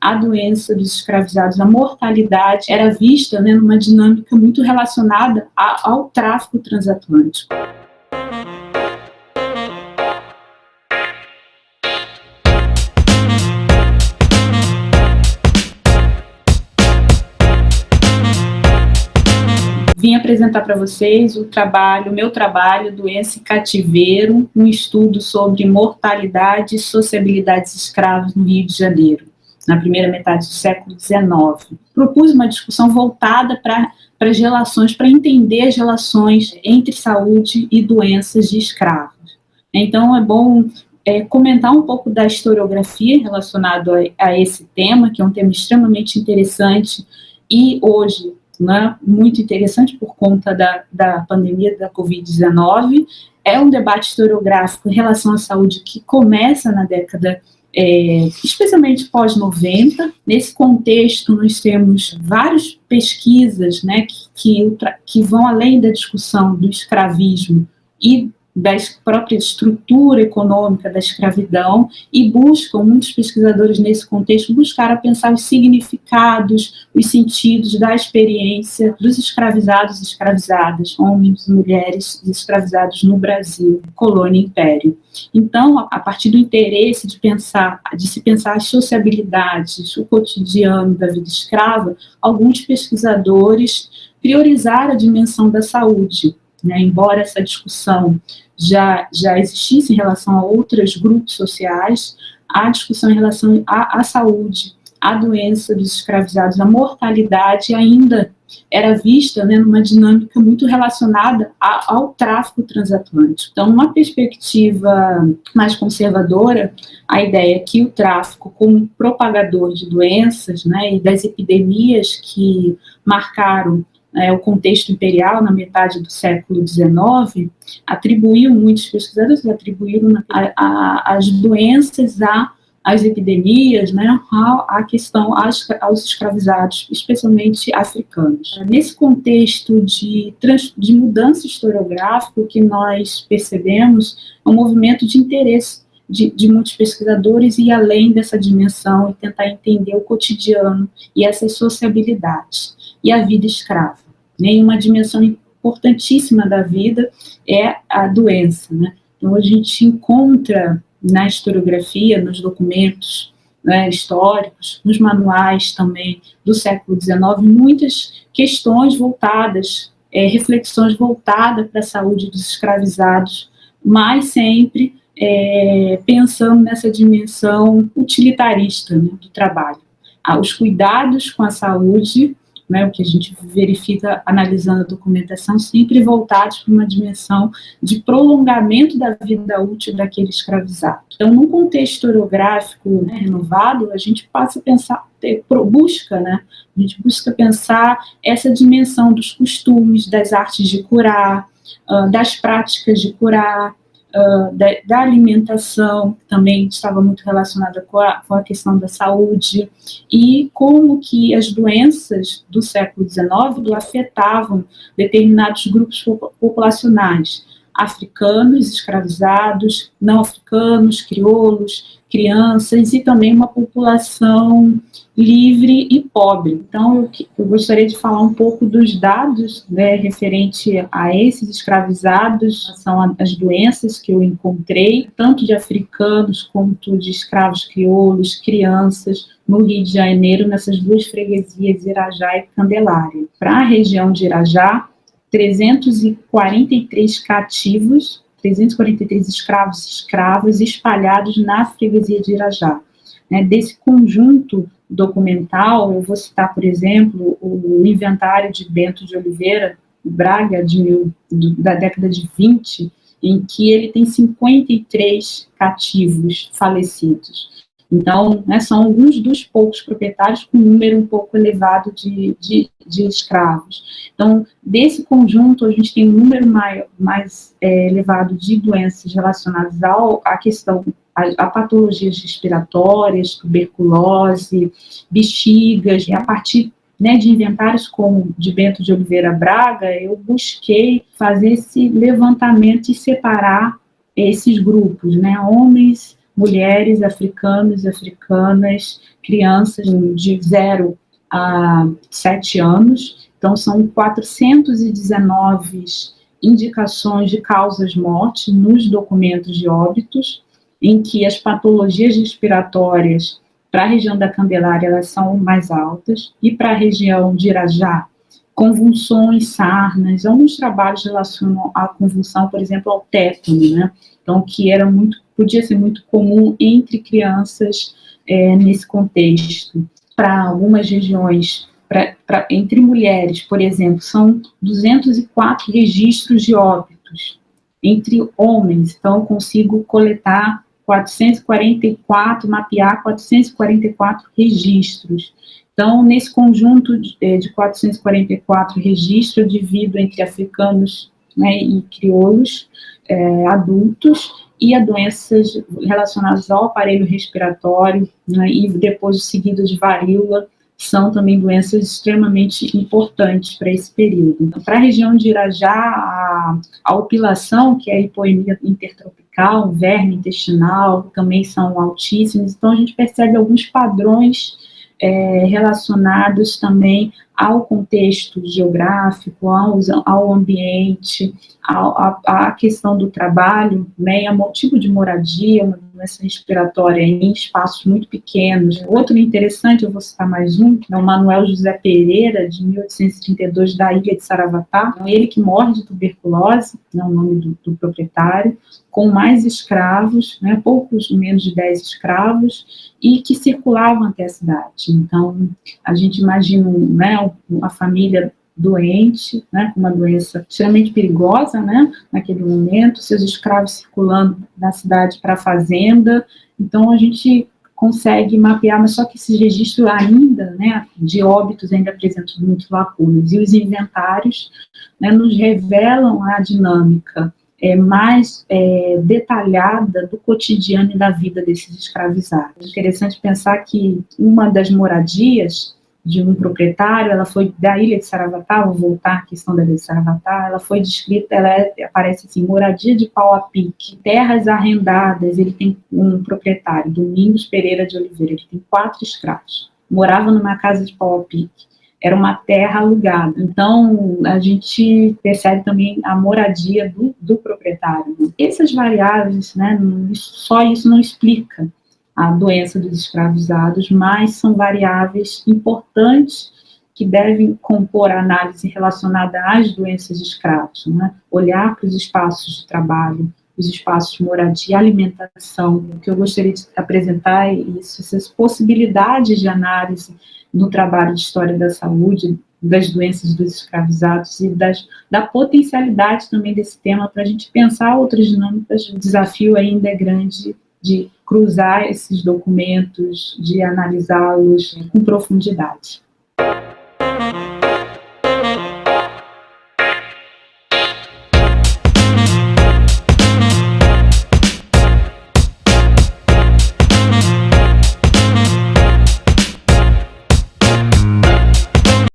a doença dos escravizados, a mortalidade, era vista, né, numa dinâmica muito relacionada ao tráfico transatlântico. Vim apresentar para vocês o meu trabalho, Doença e Cativeiro, um estudo sobre mortalidade e sociabilidade dos escravos no Rio de Janeiro, na primeira metade do século XIX. Propus uma discussão voltada para as relações, para entender as relações entre saúde e doenças de escravos. Então, é bom comentar um pouco da historiografia relacionada a esse tema, que é um tema extremamente interessante e hoje, né, muito interessante por conta da pandemia da Covid-19. É um debate historiográfico em relação à saúde que começa na década, especialmente pós-90. Nesse contexto, nós temos várias pesquisas, né, que vão além da discussão do escravismo e da própria estrutura econômica da escravidão, e muitos pesquisadores nesse contexto buscaram pensar os significados, os sentidos da experiência dos escravizados e escravizadas, homens e mulheres escravizados no Brasil, colônia e império. Então, a partir do interesse de se pensar as sociabilidades, o cotidiano da vida escrava, alguns pesquisadores priorizaram a dimensão da saúde, né? Embora essa discussão já existisse em relação a outros grupos sociais, a discussão em relação à saúde, à doença dos escravizados, a mortalidade ainda era vista, né, numa dinâmica muito relacionada ao tráfico transatlântico. Então, numa perspectiva mais conservadora, a ideia é que o tráfico, como propagador de doenças, né, e das epidemias que marcaram o contexto imperial na metade do século XIX, muitos pesquisadores atribuíram as doenças às epidemias, né, aos escravizados, especialmente africanos. Nesse contexto de mudança historiográfica, o que nós percebemos é um movimento de interesse de muitos pesquisadores ir além dessa dimensão e tentar entender o cotidiano e essas sociabilidades e a vida escrava. Uma dimensão importantíssima da vida é a doença, né? Então, a gente encontra na historiografia, nos documentos, né, históricos, nos manuais também do século XIX, muitas questões voltadas, reflexões voltadas para a saúde dos escravizados, mas sempre pensando nessa dimensão utilitarista, né, do trabalho. Os cuidados com a saúde, né, o que a gente verifica analisando a documentação, sempre voltados para uma dimensão de prolongamento da vida útil daquele escravizado. Então, num contexto historiográfico, né, renovado, a gente passa a pensar, a gente busca pensar essa dimensão dos costumes, das artes de curar, das práticas de curar, da alimentação, que também estava muito relacionada com a questão da saúde, e como que as doenças do século XIX afetavam determinados grupos populacionais, africanos, escravizados, não africanos, crioulos, crianças, e também uma população livre e pobre. Então, eu gostaria de falar um pouco dos dados, né, referente a esses escravizados, são as doenças que eu encontrei, tanto de africanos quanto de escravos crioulos, crianças, no Rio de Janeiro, nessas duas freguesias, Irajá e Candelária. Para a região de Irajá, 343 cativos, 343 escravos e escravas espalhados na freguesia de Irajá. Desse conjunto documental, eu vou citar, por exemplo, o inventário de Bento de Oliveira, Braga, da década de 20, em que ele tem 53 cativos falecidos. Então, né, são alguns dos poucos proprietários com um número um pouco elevado de escravos. Então, desse conjunto, a gente tem um número mais elevado de doenças relacionadas à questão, a patologias respiratórias, tuberculose, bexigas, e a partir, né, de inventários como de Bento de Oliveira Braga, eu busquei fazer esse levantamento e separar esses grupos, né, homens, mulheres, africanos e africanas, crianças de 0 a 7 anos. Então, são 419 indicações de causas-morte nos documentos de óbitos, em que as patologias respiratórias para a região da Candelária elas são mais altas, e para a região de Irajá, convulsões, sarnas, alguns trabalhos relacionam a convulsão, por exemplo, ao tétano, né? Então, que era podia ser muito comum entre crianças nesse contexto. Para algumas regiões, entre mulheres, por exemplo, são 204 registros de óbitos. Entre homens, então, eu consigo coletar 444, mapear 444 registros. Então, nesse conjunto de 444 registros, eu divido entre africanos, né, e crioulos adultos, e a doenças relacionadas ao aparelho respiratório, né, e depois seguidas de varíola, são também doenças extremamente importantes para esse período. Então, para a região de Irajá, a opilação, que é a hipoemia intertropical, verme intestinal, também são altíssimos. Então, a gente percebe alguns padrões relacionados também ao contexto geográfico, ao ambiente, à questão do trabalho, né, ao tipo de moradia, uma doença respiratória em espaços muito pequenos. Outro interessante, eu vou citar mais um, é o Manuel José Pereira, de 1832, da ilha de Saravatá, ele que morre de tuberculose, né, o nome do proprietário, com mais escravos, né, poucos menos de 10 escravos, e que circulavam até a cidade. Então, a gente imagina, né, uma família doente, né, com uma doença extremamente perigosa, né, naquele momento, seus escravos circulando da cidade para a fazenda. Então, a gente consegue mapear, mas só que esses registros ainda, né, de óbitos ainda apresentam muitas lacunas, e os inventários, né, nos revelam a dinâmica mais detalhada do cotidiano e da vida desses escravizados. É interessante pensar que uma das moradias de um proprietário, ela foi da ilha de Saravatá, vou voltar à questão da ilha de Saravatá, ela foi descrita, aparece assim, moradia de pau a pique, terras arrendadas. Ele tem um proprietário, Domingos Pereira de Oliveira, ele tem 4 escravos, morava numa casa de pau a pique, era uma terra alugada. Então, a gente percebe também a moradia do proprietário. Essas variáveis, né, só isso não explica a doença dos escravizados, mas são variáveis importantes que devem compor a análise relacionada às doenças de escravos, né? Olhar para os espaços de trabalho, os espaços de moradia, alimentação. O que eu gostaria de apresentar é isso, essas possibilidades de análise no trabalho de história da saúde, das doenças dos escravizados e da potencialidade também desse tema para a gente pensar outras dinâmicas. O desafio ainda é grande de cruzar esses documentos, de analisá-los com profundidade.